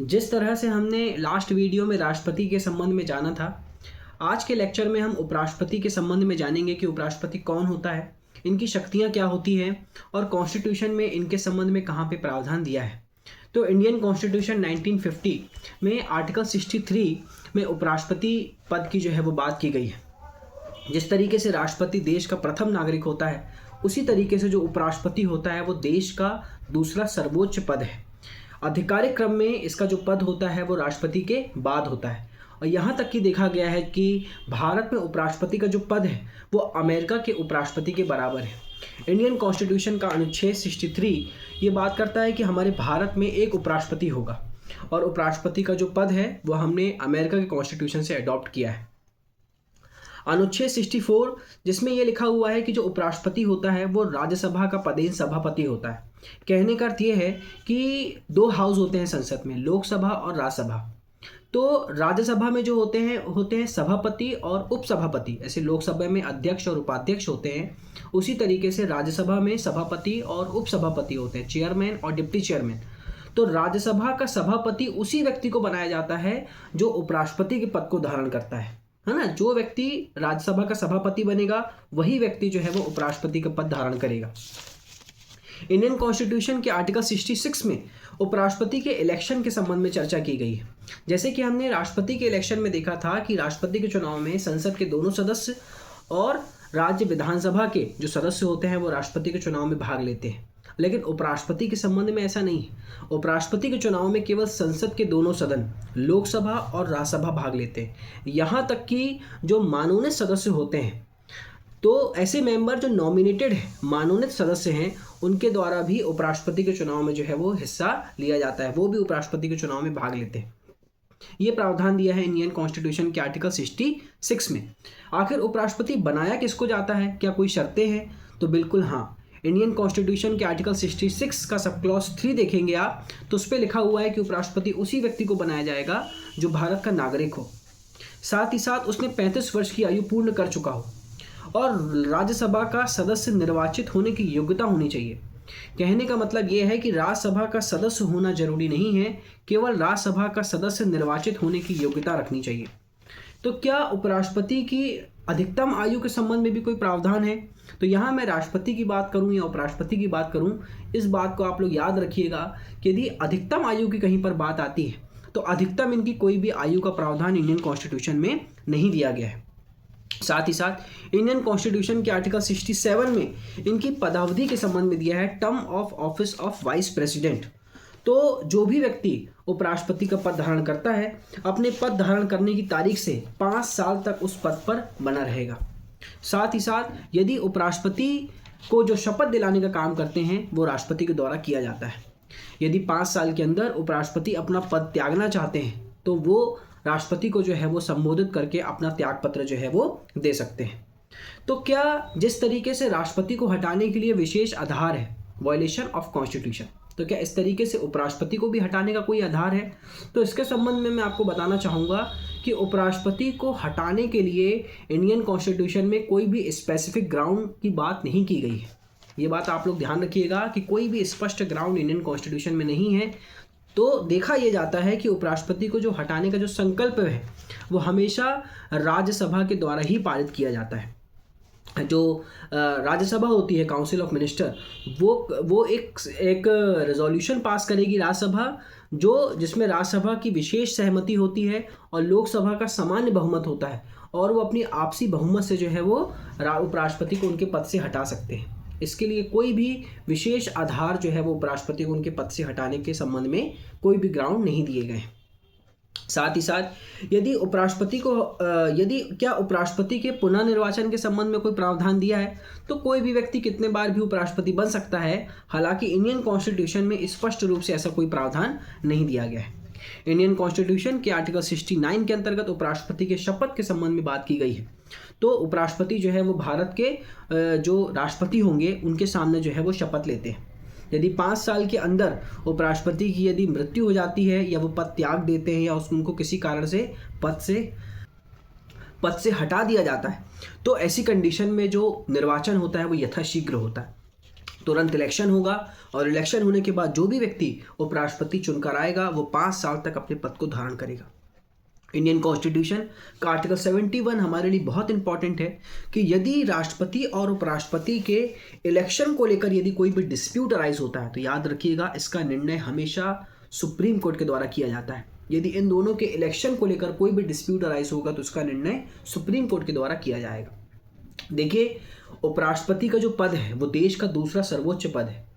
जिस तरह से हमने लास्ट वीडियो में राष्ट्रपति के संबंध में जाना था, आज के लेक्चर में हम उपराष्ट्रपति के संबंध में जानेंगे कि उपराष्ट्रपति कौन होता है, इनकी शक्तियां क्या होती हैं और कॉन्स्टिट्यूशन में इनके संबंध में कहाँ पे प्रावधान दिया है। तो इंडियन कॉन्स्टिट्यूशन 1950 में आर्टिकल 63 में उपराष्ट्रपति पद की जो है वो बात की गई है। जिस तरीके से राष्ट्रपति देश का प्रथम नागरिक होता है, उसी तरीके से जो उपराष्ट्रपति होता है वो देश का दूसरा सर्वोच्च पद है। आधिकारिक क्रम में इसका जो पद होता है वो राष्ट्रपति के बाद होता है और यहाँ तक कि देखा गया है कि भारत में उपराष्ट्रपति का जो पद है वो अमेरिका के उपराष्ट्रपति के बराबर है। इंडियन कॉन्स्टिट्यूशन का अनुच्छेद 63 ये बात करता है कि हमारे भारत में एक उपराष्ट्रपति होगा और उपराष्ट्रपति का जो पद है वो हमने अमेरिका के कॉन्स्टिट्यूशन से अडॉप्ट किया है। अनुच्छेद 64 जिसमें ये लिखा हुआ है कि जो उपराष्ट्रपति होता है वो राज्यसभा का पदेन सभापति होता है। कहने का अर्थ ये है कि दो हाउस होते हैं संसद में, लोकसभा और राज्यसभा। तो राज्यसभा में जो होते हैं सभापति और उपसभापति। ऐसे लोकसभा में अध्यक्ष और उपाध्यक्ष होते हैं, उसी तरीके से राज्यसभा में सभापति और उपसभापति होते हैं, चेयरमैन और डिप्टी चेयरमैन। तो राज्यसभा का सभापति उसी व्यक्ति को बनाया जाता है जो उपराष्ट्रपति के पद को धारण करता है ना। जो व्यक्ति राज्यसभा का सभापति बनेगा वही व्यक्ति जो है वो उपराष्ट्रपति का पद धारण करेगा। इंडियन कॉन्स्टिट्यूशन के आर्टिकल 66 में उपराष्ट्रपति के इलेक्शन के संबंध में चर्चा की गई है। जैसे कि हमने राष्ट्रपति के इलेक्शन में देखा था कि राष्ट्रपति के चुनाव में संसद के दोनों सदस्य और राज्य विधानसभा के जो सदस्य होते हैं वो राष्ट्रपति के चुनाव में भाग लेते हैं, लेकिन उपराष्ट्रपति के संबंध में ऐसा नहीं है। उपराष्ट्रपति के चुनाव में केवल संसद के दोनों सदन, लोकसभा और राज्यसभा भाग लेते हैं। यहाँ तक कि जो मनोनीत सदस्य होते हैं, तो ऐसे मेंबर जो नॉमिनेटेड है, मनोनीत सदस्य हैं, उनके द्वारा भी उपराष्ट्रपति के चुनाव में जो है वो हिस्सा लिया जाता है, वो भी उपराष्ट्रपति के चुनाव में भाग लेते हैं। ये प्रावधान दिया है इंडियन कॉन्स्टिट्यूशन के आर्टिकल 66 में। आखिर उपराष्ट्रपति बनाया किसको जाता है, क्या कोई शर्तें हैं? तो बिल्कुल हाँ। इंडियन कॉन्स्टिट्यूशन के आर्टिकल 66 का सब क्लॉज 3 देखेंगे आप, तो उस पर लिखा हुआ है कि उपराष्ट्रपति उसी व्यक्ति को बनाया जाएगा जो भारत का नागरिक हो, साथ ही साथ उसने 35 वर्ष की आयु पूर्ण कर चुका हो और राज्यसभा का सदस्य निर्वाचित होने की योग्यता होनी चाहिए। कहने का मतलब ये है कि राज्यसभा का सदस्य होना जरूरी नहीं है, केवल राज्यसभा का सदस्य निर्वाचित होने की योग्यता रखनी चाहिए। तो क्या उपराष्ट्रपति की अधिकतम आयु के संबंध में भी कोई प्रावधान है? तो यहाँ मैं राष्ट्रपति की बात करूँ या उपराष्ट्रपति की बात करूँ, इस बात को आप लोग याद रखिएगा कि यदि अधिकतम आयु की कहीं पर बात आती है तो अधिकतम इनकी कोई भी आयु का प्रावधान इंडियन कॉन्स्टिट्यूशन में नहीं दिया गया है। साथ ही साथ इंडियन कॉन्स्टिट्यूशन के आर्टिकल 67 में इनकी पदावधि के संबंध में दिया है term of office of vice president. तो जो भी व्यक्ति उपराष्ट्रपति का पद धारण करता है, अपने पद धारण करने की तारीख से 5 साल तक उस पद पर बना रहेगा। साथ ही साथ यदि उपराष्ट्रपति को जो शपथ दिलाने का काम करते हैं वो राष्ट्रपति के द्वारा किया जाता है। यदि 5 साल के अंदर उपराष्ट्रपति अपना पद त्यागना चाहते हैं तो वो राष्ट्रपति को जो है वो संबोधित करके अपना त्याग पत्र जो है वो दे सकते हैं। तो क्या जिस तरीके से राष्ट्रपति को हटाने के लिए विशेष आधार है, वायलेशन ऑफ कॉन्स्टिट्यूशन, तो क्या इस तरीके से उपराष्ट्रपति को भी हटाने का कोई आधार है? तो इसके संबंध में मैं आपको बताना चाहूँगा कि उपराष्ट्रपति को हटाने के लिए इंडियन कॉन्स्टिट्यूशन में कोई भी स्पेसिफिक ग्राउंड की बात नहीं की गई है। ये बात आप लोग ध्यान रखिएगा कि कोई भी स्पष्ट ग्राउंड इंडियन कॉन्स्टिट्यूशन में नहीं है। तो देखा यह जाता है कि उपराष्ट्रपति को जो हटाने का जो संकल्प है वो हमेशा राज्यसभा के द्वारा ही पारित किया जाता है। जो राज्यसभा होती है, काउंसिल ऑफ मिनिस्टर, वो एक रेजोल्यूशन पास करेगी राज्यसभा, जिसमें राज्यसभा की विशेष सहमति होती है और लोकसभा का सामान्य बहुमत होता है, और वो अपनी आपसी बहुमत से जो है वो उपराष्ट्रपति को उनके पद से हटा सकते हैं। इसके लिए कोई भी विशेष आधार जो है वो उपराष्ट्रपति को उनके पद से हटाने के संबंध में कोई भी ग्राउंड नहीं दिए गए। साथ ही साथ यदि उपराष्ट्रपति के पुनः निर्वाचन के संबंध में कोई प्रावधान दिया है तो कोई भी व्यक्ति कितने बार भी उपराष्ट्रपति बन सकता है। हालांकि इंडियन कॉन्स्टिट्यूशन में स्पष्ट रूप से ऐसा कोई प्रावधान नहीं दिया गया है। इंडियन कॉन्स्टिट्यूशन के आर्टिकल 69 के अंतर्गत उपराष्ट्रपति के शपथ के संबंध में बात की गई है। तो उपराष्ट्रपति जो है वो भारत के जो राष्ट्रपति होंगे उनके सामने जो है वो शपथ लेते हैं। यदि 5 साल के अंदर उपराष्ट्रपति की यदि मृत्यु हो जाती है या वो पद त्याग देते हैं या उनको किसी कारण से पद से हटा दिया जाता है, तो ऐसी कंडीशन में जो निर्वाचन होता है वो यथाशीघ्र होता है। तुरंत इलेक्शन होगा और इलेक्शन होने के बाद जो भी व्यक्ति उपराष्ट्रपति चुनकर आएगा वो 5 साल तक अपने पद को धारण करेगा। इंडियन कॉन्स्टिट्यूशन का आर्टिकल 71 हमारे लिए बहुत इंपॉर्टेंट है कि यदि राष्ट्रपति और उपराष्ट्रपति के इलेक्शन को लेकर यदि कोई भी डिस्प्यूट अराइज होता है तो याद रखिएगा इसका निर्णय हमेशा सुप्रीम कोर्ट के द्वारा किया जाता है। यदि इन दोनों के इलेक्शन को लेकर कोई भी डिस्प्यूट अराइज होगा तो उसका निर्णय सुप्रीम कोर्ट के द्वारा किया जाएगा। देखिए, उपराष्ट्रपति का जो पद है वो देश का दूसरा सर्वोच्च पद है।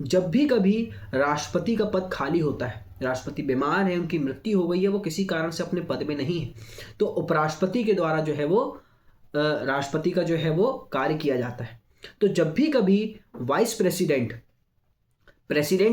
जब भी कभी राष्ट्रपति का पद खाली होता है, राष्ट्रपति बीमार है, उनकी मृत्यु हो गई है, वो किसी कारण से अपने पद में नहीं है, तो उपराष्ट्रपति के द्वारा जो है वो राष्ट्रपति का जो है वो कार्य किया जाता है। तो जब भी कभी वाइस प्रेसिडेंट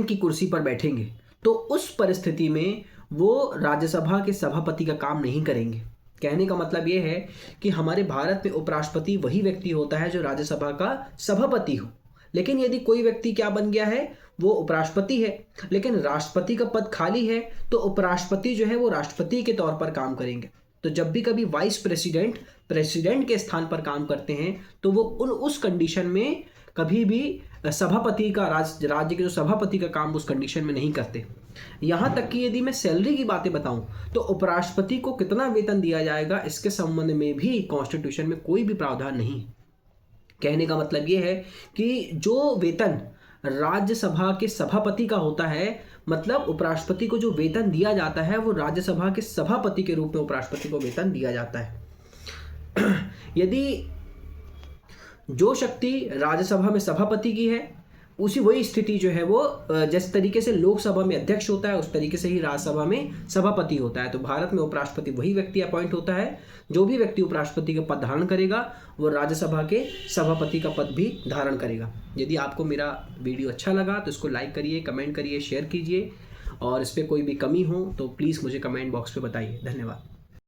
की कुर्सी पर बैठेंगे तो उस परिस्थिति में वो राज्यसभा के सभापति का काम नहीं करेंगे। कहने का मतलब ये है कि हमारे भारत में उपराष्ट्रपति वही व्यक्ति होता है जो राज्यसभा का सभापति हो। लेकिन यदि कोई व्यक्ति क्या बन गया है, वो उपराष्ट्रपति है लेकिन राष्ट्रपति का पद खाली है, तो उपराष्ट्रपति जो है वो राष्ट्रपति के तौर पर काम करेंगे। तो जब भी कभी वाइस प्रेसिडेंट के स्थान पर काम करते हैं तो वो उस कंडीशन में कभी भी सभापति का राज्य के जो सभापति का काम उस कंडीशन में नहीं करते। यहाँ तक कि यदि मैं सैलरी की बातें बताऊं तो उपराष्ट्रपति को कितना वेतन दिया जाएगा इसके संबंध में भी कॉन्स्टिट्यूशन में कोई भी प्रावधान नहीं। कहने का मतलब ये है कि जो वेतन राज्यसभा के सभापति का होता है, मतलब उपराष्ट्रपति को जो वेतन दिया जाता है वो राज्यसभा के सभापति के रूप में उपराष्ट्रपति को वेतन दिया जाता है। यदि जो शक्ति राज्यसभा में सभापति की है वही स्थिति जो है वो जिस तरीके से लोकसभा में अध्यक्ष होता है उस तरीके से ही राज्यसभा में सभापति होता है। तो भारत में उपराष्ट्रपति वही व्यक्ति अपॉइंट होता है। जो भी व्यक्ति उपराष्ट्रपति का पद धारण करेगा वो राज्यसभा के सभापति का पद भी धारण करेगा। यदि आपको मेरा वीडियो अच्छा लगा तो इसको लाइक करिए, कमेंट करिए, शेयर कीजिए और इस पर कोई भी कमी हो तो प्लीज़ मुझे कमेंट बॉक्स पे बताइए। धन्यवाद।